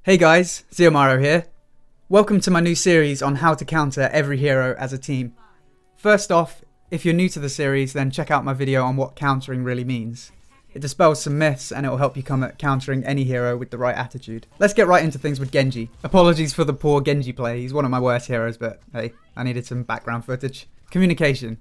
Hey guys, Zeomaro here. Welcome to my new series on how to counter every hero as a team. First off, if you're new to the series, then check out my video on what countering really means. It dispels some myths and it will help you come at countering any hero with the right attitude. Let's get right into things with Genji. Apologies for the poor Genji play, he's one of my worst heroes, but hey, I needed some background footage. Communication.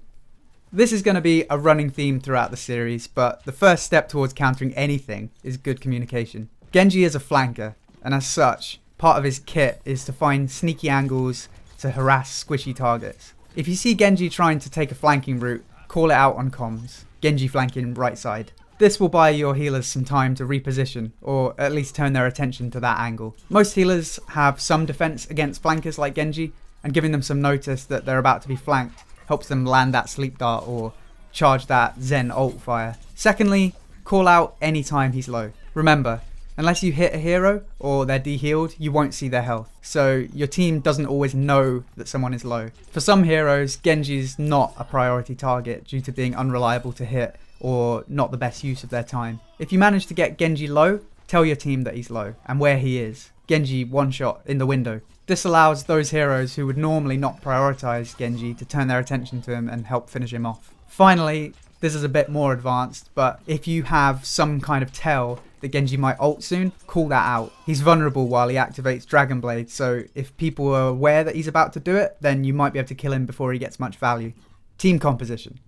This is going to be a running theme throughout the series, but the first step towards countering anything is good communication. Genji is a flanker, and as such, part of his kit is to find sneaky angles to harass squishy targets. If you see Genji trying to take a flanking route, call it out on comms. Genji flanking right side. This will buy your healers some time to reposition, or at least turn their attention to that angle. Most healers have some defense against flankers like Genji, and giving them some notice that they're about to be flanked helps them land that sleep dart or charge that Zen ult fire. Secondly, call out anytime he's low. Remember, unless you hit a hero or they're de-healed, you won't see their health. So your team doesn't always know that someone is low. For some heroes, Genji's not a priority target due to being unreliable to hit or not the best use of their time. If you manage to get Genji low, tell your team that he's low and where he is. Genji one shot in the window. This allows those heroes who would normally not prioritize Genji to turn their attention to him and help finish him off. Finally, this is a bit more advanced, but if you have some kind of tell that Genji might ult soon, call that out. He's vulnerable while he activates Dragon Blade, so if people are aware that he's about to do it, then you might be able to kill him before he gets much value. Team composition.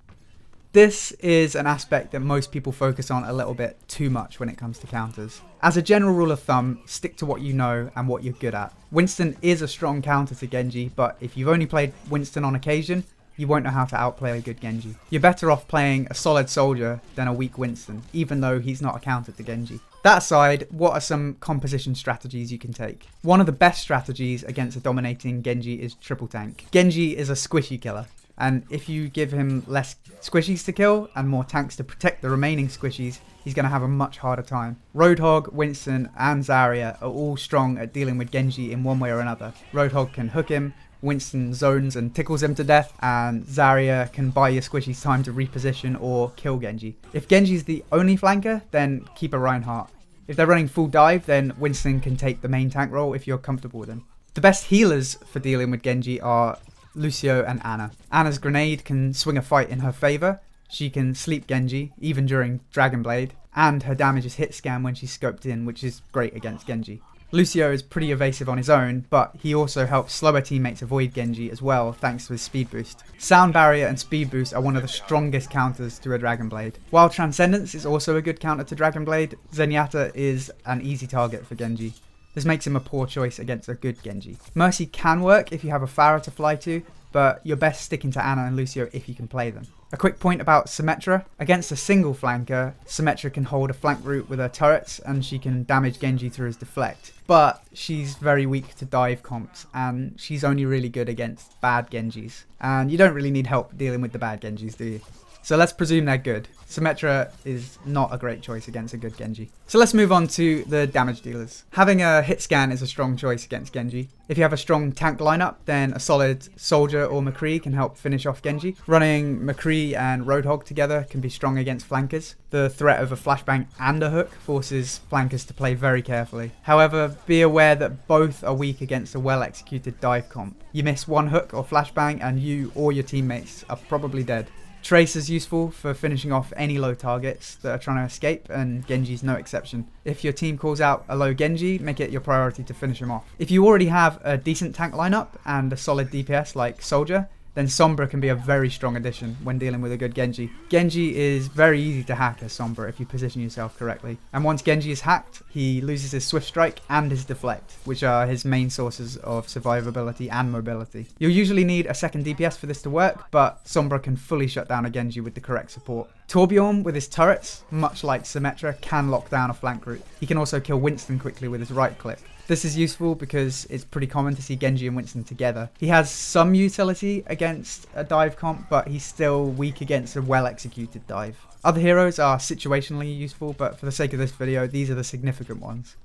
This is an aspect that most people focus on a little bit too much when it comes to counters. As a general rule of thumb, stick to what you know and what you're good at. Winston is a strong counter to Genji, but if you've only played Winston on occasion, you won't know how to outplay a good Genji. You're better off playing a solid soldier than a weak Winston, even though he's not a counter to Genji. That aside, what are some composition strategies you can take? One of the best strategies against a dominating Genji is triple tank. Genji is a squishy killer, and if you give him less squishies to kill and more tanks to protect the remaining squishies, he's going to have a much harder time. Roadhog, Winston and Zarya are all strong at dealing with Genji in one way or another. Roadhog can hook him, Winston zones and tickles him to death, and Zarya can buy your squishies time to reposition or kill Genji. If Genji's the only flanker, then keep a Reinhardt. If they're running full dive, then Winston can take the main tank role if you're comfortable with him. The best healers for dealing with Genji are Lucio and Ana. Ana's grenade can swing a fight in her favour, she can sleep Genji, even during Dragon Blade, and her damage is hit scan when she's scoped in, which is great against Genji. Lucio is pretty evasive on his own, but he also helps slower teammates avoid Genji as well thanks to his speed boost. Sound barrier and speed boost are one of the strongest counters to a Dragon Blade. While Transcendence is also a good counter to Dragon Blade, Zenyatta is an easy target for Genji. This makes him a poor choice against a good Genji. Mercy can work if you have a Pharah to fly to, but you're best sticking to Ana and Lucio if you can play them. A quick point about Symmetra. Against a single flanker, Symmetra can hold a flank route with her turrets and she can damage Genji through his deflect. But she's very weak to dive comps and she's only really good against bad Genjis. And you don't really need help dealing with the bad Genjis, do you? So let's presume they're good. Symmetra is not a great choice against a good Genji. So let's move on to the damage dealers. Having a hit scan is a strong choice against Genji. If you have a strong tank lineup, then a solid soldier or McCree can help finish off Genji. Running McCree and Roadhog together can be strong against flankers. The threat of a flashbang and a hook forces flankers to play very carefully. However, be aware that both are weak against a well-executed dive comp. You miss one hook or flashbang and you or your teammates are probably dead. Trace is useful for finishing off any low targets that are trying to escape, and Genji's no exception. If your team calls out a low Genji, make it your priority to finish him off. If you already have a decent tank lineup and a solid DPS like Soldier, then Sombra can be a very strong addition when dealing with a good Genji. Genji is very easy to hack as Sombra if you position yourself correctly. And once Genji is hacked, he loses his Swift Strike and his Deflect, which are his main sources of survivability and mobility. You'll usually need a second DPS for this to work, but Sombra can fully shut down a Genji with the correct support. Torbjorn with his turrets, much like Symmetra, can lock down a flank route. He can also kill Winston quickly with his right click. This is useful because it's pretty common to see Genji and Winston together. He has some utility against a dive comp, but he's still weak against a well-executed dive. Other heroes are situationally useful, but for the sake of this video, these are the significant ones.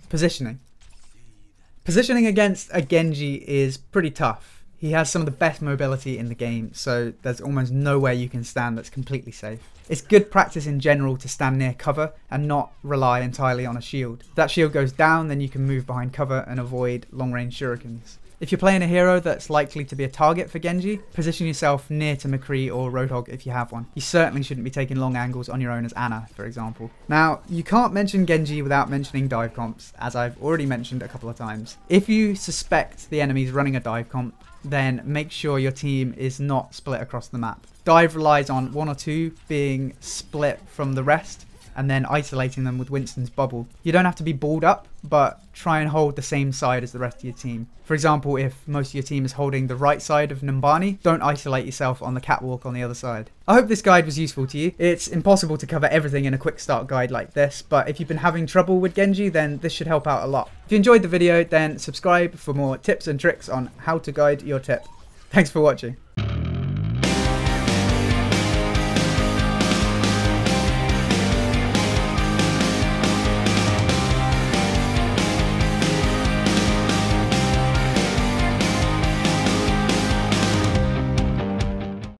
Positioning. Positioning against a Genji is pretty tough. He has some of the best mobility in the game, so there's almost nowhere you can stand that's completely safe. It's good practice in general to stand near cover and not rely entirely on a shield. If that shield goes down, then you can move behind cover and avoid long-range shurikens. If you're playing a hero that's likely to be a target for Genji, position yourself near to McCree or Roadhog if you have one. You certainly shouldn't be taking long angles on your own as Ana, for example. Now, you can't mention Genji without mentioning dive comps, as I've already mentioned a couple of times. If you suspect the enemy's running a dive comp, then make sure your team is not split across the map. Dive relies on one or two being split from the rest, and then isolating them with Winston's bubble. You don't have to be balled up, but try and hold the same side as the rest of your team. For example, if most of your team is holding the right side of Numbani, don't isolate yourself on the catwalk on the other side. I hope this guide was useful to you. It's impossible to cover everything in a quick start guide like this, but if you've been having trouble with Genji, then this should help out a lot. If you enjoyed the video, then subscribe for more tips and tricks on how to guide your tip. Thanks for watching.